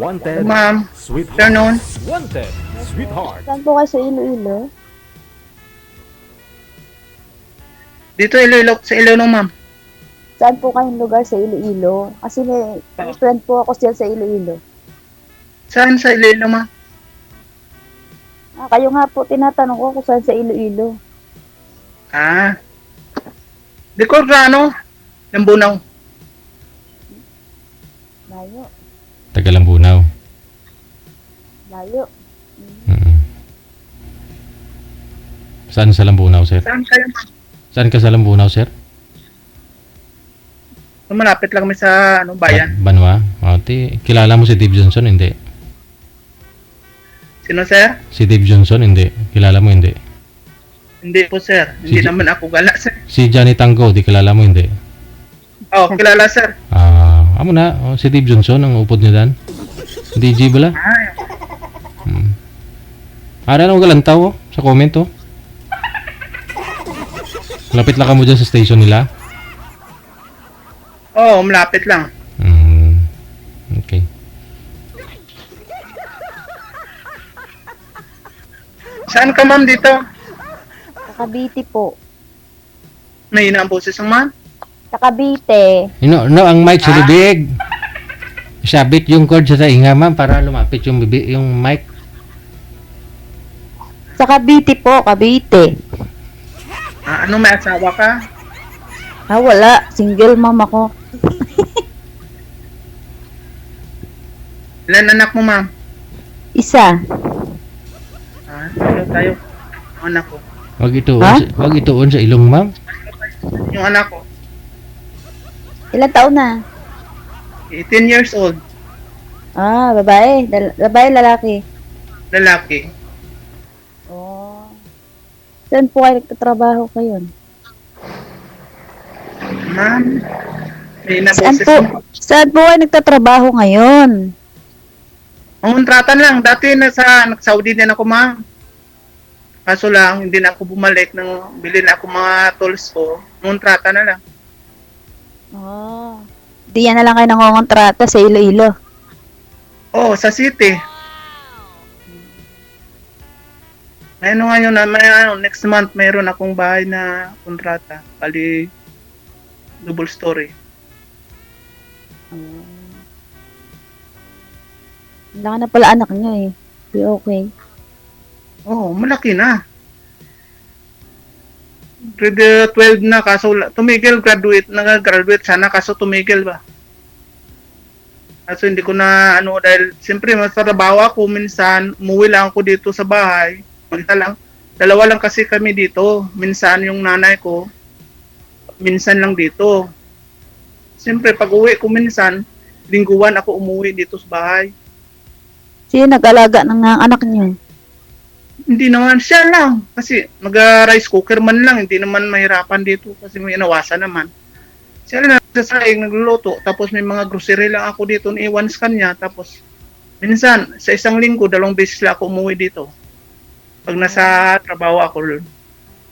Wanted, Ma'am, sweetheart. afternoon. Wanted, sweetheart. Saan po kayo sa Iloilo? Dito Iloilo, sa Iloilo, ma'am. Saan po kayong lugar sa Iloilo? Kasi may friend po ako siya sa Iloilo. Saan sa Iloilo, ma'am? Kayo nga po, tinatanong ko kung saan sa Iloilo. Di ko ano, Lambunaw. Layo. Taga Lambunaw. Layo. Mm. Saan sa Lambunaw, sir? Saan kayo, ma'am? Saan ka sa Lambunaw, sir? Malapit lang kami sa bayan. Banwa. Kilala mo si Dave Johnson? Hindi. Sino, sir? Si Dave Johnson? Hindi. Kilala mo? Hindi. Hindi po, sir. Hindi Si- naman ako gala, sir. Si Johnny Tango? Di kilala mo? Hindi. Oh, kilala, sir. Amo na. Si Dave Johnson ang upod niya dan. DJ bala. Ara na galantaw sa comment oh. Lapit lang ka mo dyan sa station nila. Oo, malapit lang. Okay. Saan ka, ma'am, dito? Sa Cavite po. May ang boses ng ma'am? Sa Cavite. No, ang mic sa bibig. Sabit yung cord sa tainga, ma'am, para lumapit yung bibig, yung mic. Sa Cavite po, Cavite. Ano, may asawa ka? Wala. Single mom ako. Ilan anak mo, ma'am? Isa. Tayo. Ang anak ko. Wag ituon sa ilong, ma'am. Yung anak ko, Ilang taon na? 18 years old. Babae. Babae, lalaki. Lalaki. Saan po kayo nagtatrabaho kayo? Ma'am, may Saan naboses po? mo. Saan po kayo nagtatrabaho ngayon? Ang kontratan lang. Dati nag-Saudi din ako, ma'am. Kaso lang, hindi na ako bumalik nang bilhin ako mga tools ko. Kontrata na lang. Di yan na lang kayo nangongontrata sa Iloilo. Oo, sa city. Ngayon next month mayroon akong bahay na kontrata. Bali, double story. Wala ka na pala anak niyo eh. Di okay. Oo, malaki na. Grade 12 na, kaso tumigil, nag-graduate sana, kaso tumigil ba? Kaso hindi ko na, dahil siyempre mas trabaho ako, minsan, umuwi lang ako dito sa bahay. Magta lang, dalawa lang kasi kami dito. Minsan yung nanay ko, minsan lang dito. Siyempre, pag uwi ko minsan, lingguan ako umuwi dito sa bahay. Sino nag-alaga ng anak niyo? Hindi naman, siya lang. Kasi mag-rice cooker man lang, hindi naman mahirapan dito kasi may inawasan naman. Siya lang nagsasaing, nagluluto, tapos may mga grocery lang ako dito, iwan sa kanya, tapos minsan, sa isang linggo, 2 beses lang ako umuwi dito. Pag nasa trabaho ako.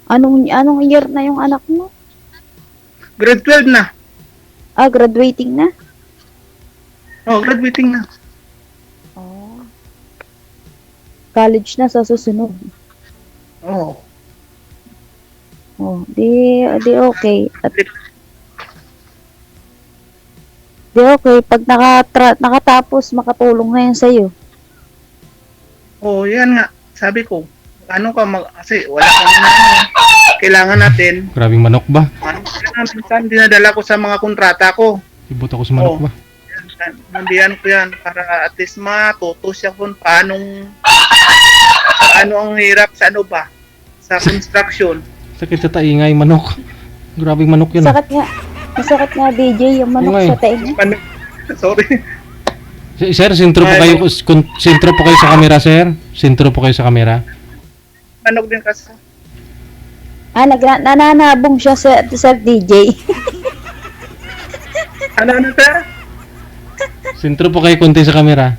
Anong year na yung anak mo? Grade 12 na. Graduating na? Graduating na. College na sa susunod. Oo. Di okay. Di okay. Pag nakatapos, makatulong na yan sa'yo. Yan nga. Sabi ko, kasi wala kang kailangan natin. Grabing manok ba? Minsan dinadala ko sa mga kontrata ko. Ibot ako sa manok ba? Nandiyan ko yan para at least matuto siya kung paano ang hirap sa sa construction. Sakit sa taingay manok. Grabing manok yun. Masakit nga DJ yung manok sa tainga. Sorry. Sir, sintro po kayo sa camera, sir. Sintro po kayo sa camera. Manok din kasi. Nananabong siya sa DJ. Ano, sir? Sintro po kayo konti sa camera.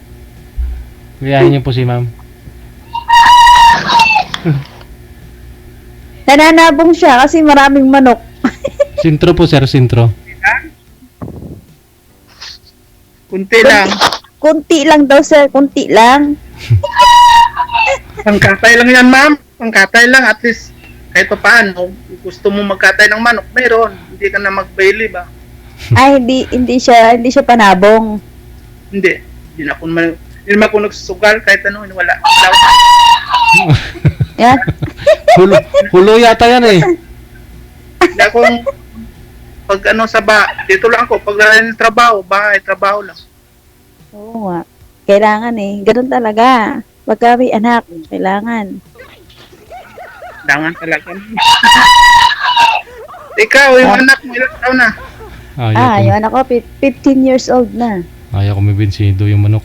Gayahin niyo po si ma'am. Nananabong siya kasi maraming manok. Sintro po, sir, sintro. Kunti lang. kunti lang daw, sir. Kunti lang. Pangkatay lang yan, ma'am. Pangkatay lang. At least, kahit pa paano, gusto mo magkatay ng manok, meron. Hindi ka na mag-bailey ba? Ay, hindi siya panabong. Hindi. Hindi naman ako nagsusugal kahit ano, wala. Yan. Hulo yata yan eh. Hindi akong, pag ano dito lang ako, pag trabaho lang. Oo nga. Kailangan eh. Ganun talaga. Pagka may anak, kailangan. Kailangan talaga. Ikaw, yung anak mo, ilang taon na? Yung anak ko, 15 years old na. Ayaw ko may bensido yung manok.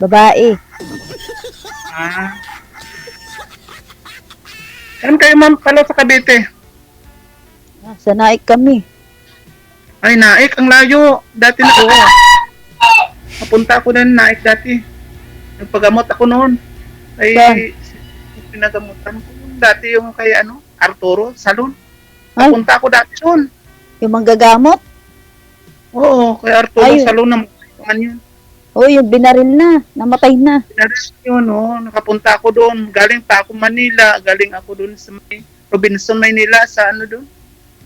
Babae. Saan kayo, ma'am, pala sa Cavite? Sa Naik kami. Ay, Naik, ang layo. Dati na ako. Napunta ako na Naik dati. Nagpagamot ako noon. Ay, pinagamutan ko. Dati yung kay Arturo, salon. Ay. Napunta ako dati doon. Yung manggagamot. Oo, kay Arturo Ay. salon na yun. Oh, yung binaril na. Namatay na. Pinaris yun, nakapunta ako doon. Galing pa ako Manila. Galing ako doon sa Robinson, Maynila, sa doon.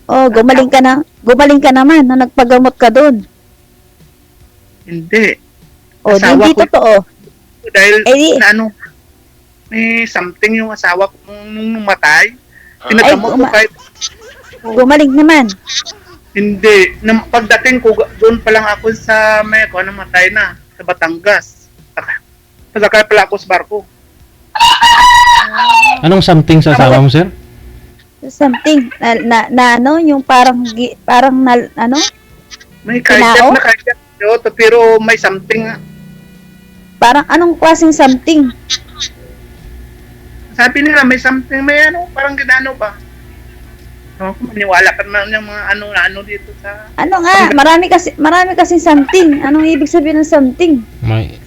Oh, gumaling ka na. Gumaling ka naman na nagpagamot ka doon. Hindi. Oh, Asawa hindi ko- totoo. Dahil Eh, na may something yung asawa ko nung namatay. Pinagamot ko guma- kahit Gumaling naman. hindi. Pagdating ko, doon pa lang ako sa namatay na, sa Batangas. Pasakay pala ako sa barko. Anong something sa asawa mo, sir? Something na yung parang May Kinao? cardiac na cardiac. Pero may something. parang anong klaseng something? Sabi nila may something, may parang ginano ba? Maniwala ka naman yung mga ano dito sa... Ano nga, marami kasi something. Anong ibig sabihin ng something? May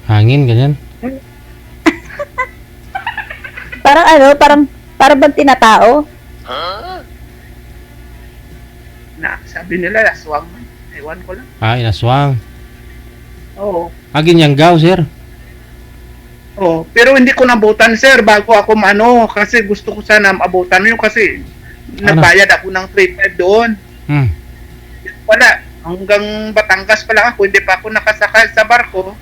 hangin, ganyan. Parang bang tinatao? Sabi nila, aswang man. Ewan ko lang. Inaswang. Oo. Ginyanggaw, sir. Oh, pero hindi ko nabutan, sir, bago ako kasi gusto ko sana mabutan yun kasi nagbayad ako ng 3,500 doon. Wala, hanggang Batangas pa lang ako, hindi pa ako nakasakay sa barko,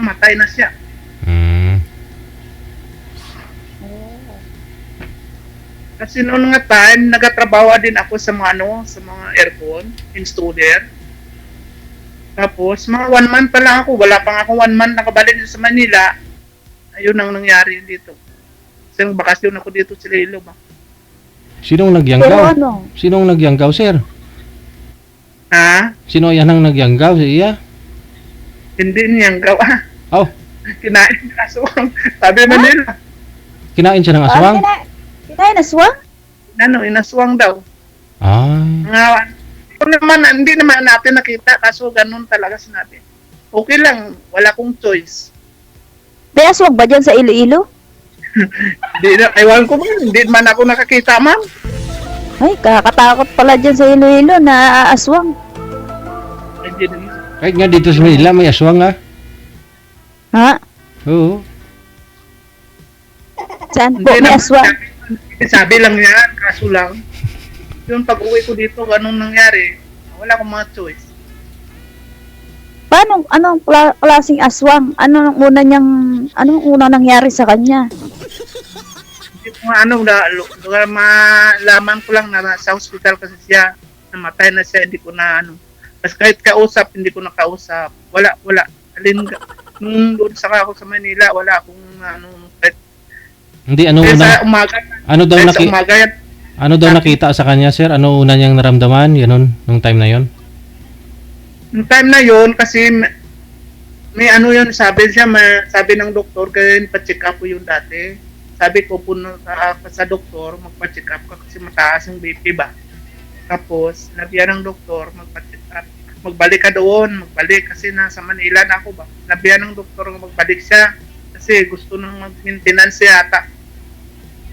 namatay na siya. Kasi noon nga time, nagatrabaho din ako sa mga sa mga aircon, installer. Tapos, mga 1 month pa lang ako, wala pa nga ako 1 month nakabalik sa Manila. Ayun ang nangyari dito. Kasi bakasyon ako dito sa Iloilo ba? Sinong Pero nagyanggaw? ano? Sinong nagyanggaw, sir? Ha? Sino yan ang nagyanggaw? Si iya? Hindi niyang gawa. Oh, Kinain ng aswang. Sabi Manila. kinain siya ng aswang? Kinain aswang? Inaswang daw. Nga, hindi naman natin nakita, kaso ganun talaga sinabi. Okay lang, wala kong choice. May aswang ba dyan sa Iloilo? Ewan ko ba, hindi man ako nakakita, ma'am. Ay, kakatakot pala dyan sa Iloilo na aswang. Hindi naman. Kahit nga dito sa Manila, may aswang ha? Ha? Oo. Saan po Hindi may naman. aswang? Sabi lang yan, kaso lang. Yung pag-uwi ko dito, ganun nangyari. Wala akong mga choice. Paano, anong klaseng aswang? Anong una nangyari sa kanya? Hindi ko nga malaman ko lang na sa hospital kasi siya, namatay na siya, hindi ko na Mas kahit kausap, hindi ko nakausap. Wala. Nung doon ako sa Manila, wala akong kahit Hindi, sa umaga. ano daw Sa umaga yan. ano daw nakita sa kanya, sir? Ano una niyang naramdaman? Ganun, nung time na yon? Nung time na yon kasi may yun, sabi ng doktor, kaya pa-check up ko yun dati. Sabi ko, sa doktor, magpa-check up ka kasi mataas yung BP ba. Tapos, nabiyan ng doktor, magpa-check up. Magbalik ka doon, kasi nasa Manila na ako ba. Nabiyan ng doktor, magbalik siya kasi gusto nang mag-maintenance yata.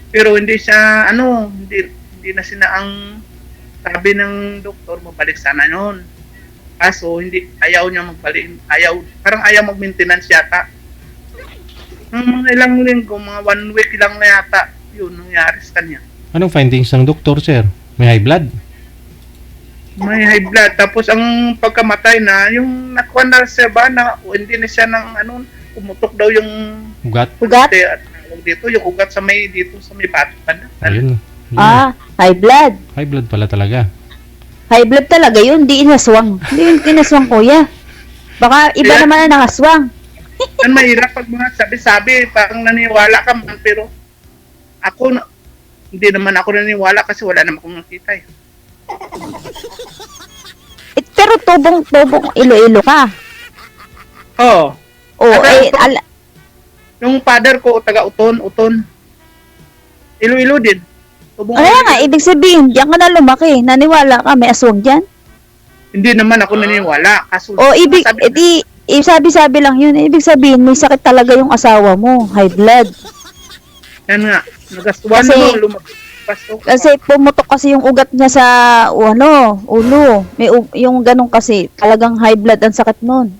Pero hindi siya, hindi na sina ang sabi ng doktor, mabalik sana noon. Kaso, ayaw niya magbalin. Parang ayaw mag-maintenance yata. Mga ilang linggo, mga 1 week lang na yata, yun, nangyari sa kanya. Anong findings ng doktor, sir? May high blood? May high blood. Tapos ang pagkamatay na, yung nakuha na siya ba na hindi na siya ng pumutok daw yung Ugat? Ugat? at dito, yung ugat sa may bato pa na. Ayun. Yun. High blood. High blood pala talaga. High blood talaga yun, di inaswang. Hindi yun inaswang, kuya. Baka iba Yeah. naman na nakaswang. Yan mahirap pag mga sabi-sabi, parang naniwala ka man, pero hindi naman ako naniwala kasi wala naman akong nakita eh. Pero tubong Iloilo ka. Oo. O, Taga- Yung father ko, taga-Uton. Iloilo din. Tubong kaya Iloilo. nga, ibig sabihin, diyan ka na lumaki. Naniwala ka, may aswang dyan. Hindi naman ako naniniwala. Kaso, O, sabi- sabi-sabi lang yun. Ibig sabihin, may sakit talaga yung asawa mo. High blood. yan nga, nagastuan Kasi- mo, lumapas. Kasi pumutok kasi yung ugat niya sa, ulo. Yung ganun kasi, talagang high blood ang sakit nun.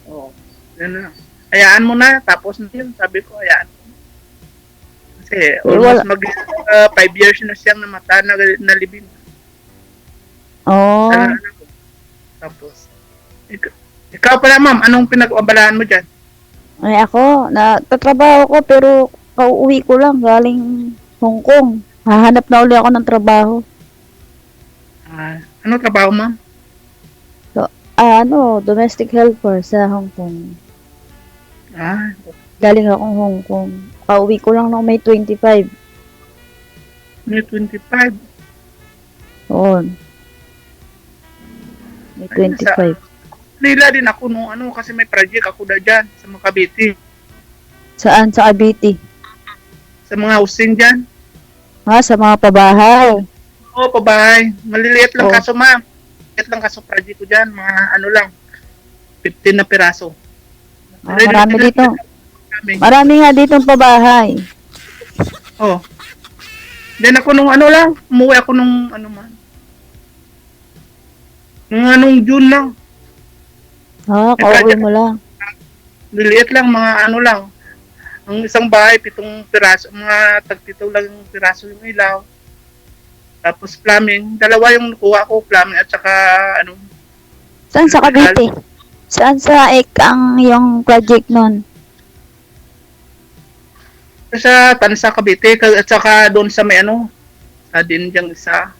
Oo. Yan na. Hayaan mo na, tapos na yun. Sabi ko, hayaan mo. Kasi almost 5 years na siyang namata na nalibing. Oh. Sa anak ko. Tapos, ikaw pala ma'am, anong pinag-abalaan mo dyan? Ay ako, nagtatrabaho ko pero pauwi ko lang galing Hong Kong. Hahanap na uli ako ng trabaho. Ano trabaho ma'am? Domestic helper sa Hong Kong. Galing akong Hong Kong. Pauwi ko lang ng May 25. May 25. Oo. May 25. Nila din ako nung kasi may project ako na dyan sa mga Cavite. Saan? Sa Cavite? Sa mga housing dyan. Sa mga pabahay. Oo, pabahay. Maliliit lang Oo. kaso ma'am. Maliliit lang kaso project ko dyan. Mga lang. 15 na piraso. Marami dito. Kami. Marami nga ditong pabahay. Oh. Then ako nung lang, umuwi ako nung man. Nung June lang. Kauwi mo lang. Liliit lang, mga lang. Ang isang bahay, 7 piraso, mga tag-7 lang yung piraso yung ilaw. Tapos plumbing, 2 yung nakuha ko, plumbing at saka Saan sa Cavite? Saan sa ang yung project nun? sa Tansa, Cavite, at saka doon sa may sa din diyang isa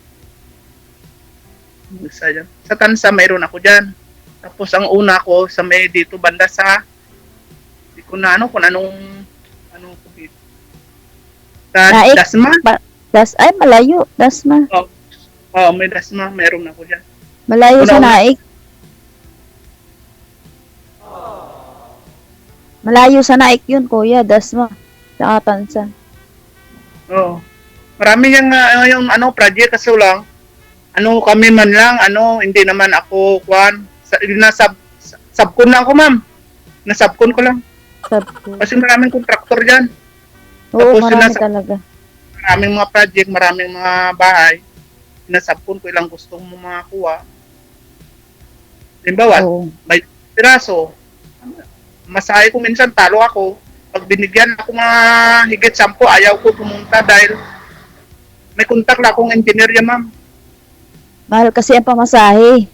dyan. Sa Tansa, mayroon ako dyan. Tapos ang una ko sa may dito banda sa di ko na kung anong Cavite. Sa Naik? Dasma? Ay, malayo. Dasma. Oo, may Dasma, mayroon ako dyan. Malayo sa Una-una. Naik. Malayo sa Naik yun, kuya. Dasma. Sa Tansa. Oo. Marami yung project kasi lang kami man lang hindi naman ako subcon lang ako ma'am. Nasubcon ko lang. Kasi maraming contractor diyan. Oo, Tapos marami talaga. Maraming mga project, maraming mga bahay. Nasubcon ko ilang gusto mo makakuha. Halimbawa, Oo. may piraso. Masahe ko minsan talo ako. Pag binigyan ako mga higit 10, ayaw ko pumunta dahil may contact na akong engineer yan, ma'am. Mahal kasi ang pamasahe.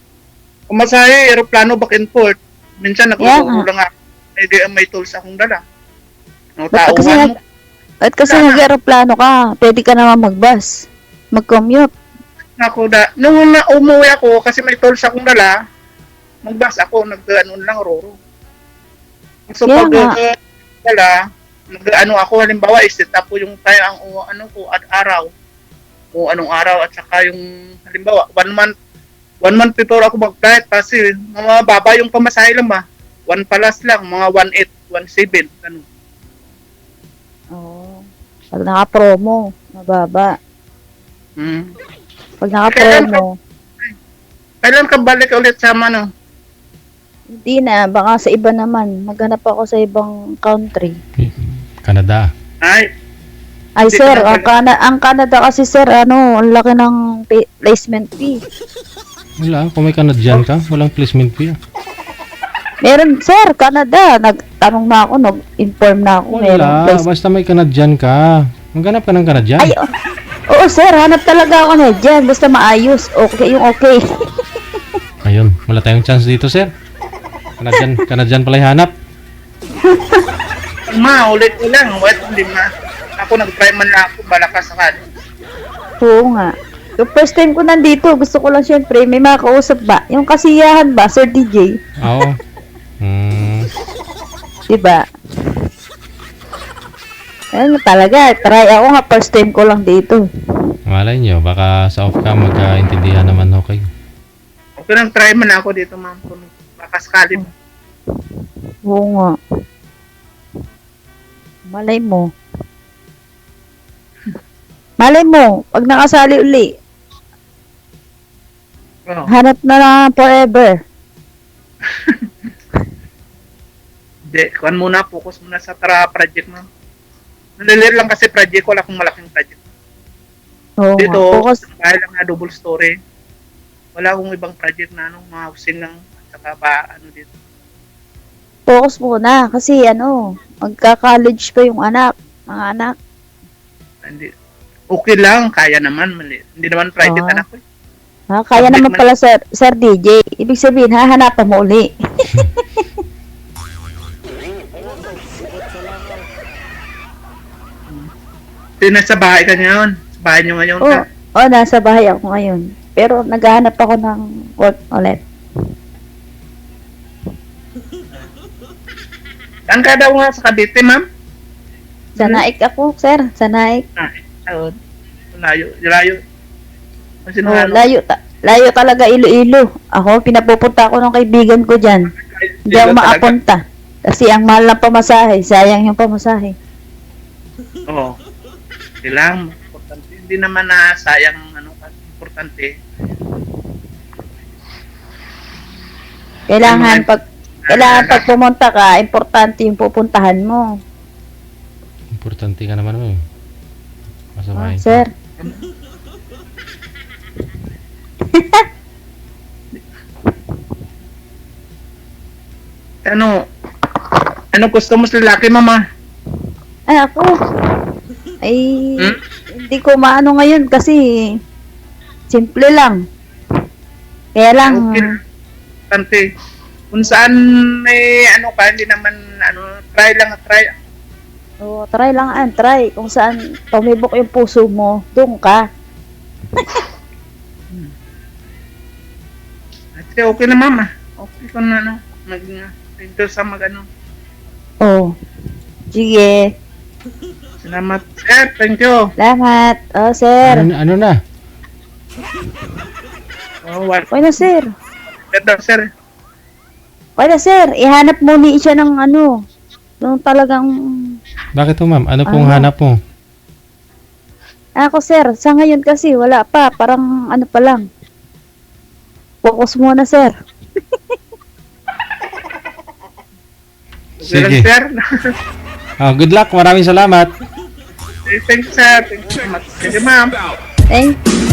Kung masahe, aeroplano back and forth. Minsan Yeah, nagkukulang ako. May tools akong dala. Ba't kasi Tauhan mo. At kasi Tama. nag-aeroplano ka, pwede ka naman mag-bus. Mag-commute. Nung umuwi ako, kasi may tools akong dala, mag-bus ako, lang, roro. So, Yeah, pag nga. dala, ako, halimbawa, set up ko yung tayo ang araw. O anong araw, at saka yung, halimbawa, 1 month before ako mag-flight, kasi mga baba yung pamasahe lang ba? 1 palas lang, mga 1.8, 1.7, ano. Oo. Pag naka-promo, mababa. Hmm. Pag naka-promo, Kailan ka balik ulit sa hindi na. Baka sa iba naman. Maghanap ako sa ibang country. Canada. Ay, Ay, Hindi sir, ka na ang Canada kasi, sir, ang laki ng placement fee. Wala, kung may Canadian ka, walang placement fee. Meron, sir, Canada. Nagtanong na ako, nag-inform na ako. Meron Wala, place. basta may Canadian ka. Maghanap ka ng Canadian. Ay, oo, sir, hanap talaga ako na dyan. Basta maayos. Okay, yung okay. Ayun, wala tayong chance dito, sir. Canadian pala hanap. Ma, ulit ko lang. Wait, hindi ma. Ako nag-try man lang ako. Balakas sakali. Oo nga. Yung first time ko nandito, gusto ko lang syempre, may makausap ba? Yung kasiyahan ba, Sir DJ? Oo. Diba? Ayun talaga, try ako nga, first time ko lang dito. Malay nyo, baka sa off cam magkaintindihan naman okay. Okay lang, try man ako dito, ma'am. Kung baka sakali. Oo nga. Malay mo. Malay mo, pag nakasali uli, Oh. hanap na lang forever. Hindi, kuhan muna. Focus muna sa project, ma'am. Nalilir lang kasi project. Wala akong malaking project. Oo Dito, nga. Focus, dahil lang na double story. Wala akong ibang project na mga housing lang. At saka ba, dito. focus muna. Kasi magka-college pa yung mga anak. Hindi. Okay lang, kaya naman. Hindi naman private Oo. anak ko. Ha, kaya Public naman man. pala Sir DJ. Ibig sabihin, hahanapan mo uli. Nasa bahay ka ngayon. Sa bahay nyo ngayon Oo, ka. nasa bahay ako ngayon. Pero naghahanap ako ng work ulit. Saan ka daw nga sa Cavite, ma'am? Sa Naik ako, sir. Sa Naik. Ayun. Layo. Kasi Oh, layo talaga Iloilo. Ako, pinapupunta ako ng kaibigan ko dyan. Hindi ako maapunta. Kasi ang mahal ng pamasahe. Sayang yung pamasahe. Oo. Kailangan. Importante. Hindi naman na sayang importante. Kailangan pag pumunta ka, importante yung pupuntahan mo. Importante ka naman mo. Masamahin ka. Sir. Ano gusto mo sa lalaki, mama? Ay, ako. Ay, Hmm? hindi ko maano ngayon kasi simple lang. Kaya lang, Okay. Importante. Kung saan may hindi naman, try. try lang try. Kung saan tumibok yung puso mo, doon ka. At okay na, mama. Okay kung dito sa Oh. Sige. Salamat. Sir, thank you. Salamat. Sir. Ano na? What? Okay na, sir. Sir. Okay na, sir. Ihanap mo ni siya ng nung talagang Bakit to, ma'am? Ano pong Ano? hanap mo? ako, sir. Sa ngayon kasi, wala pa. Parang pa lang. Focus muna, sir. Okay Sige. lang, sir. Good luck. Maraming salamat. Thank you, sir. Thank you so much. Thank you, ma'am. Thank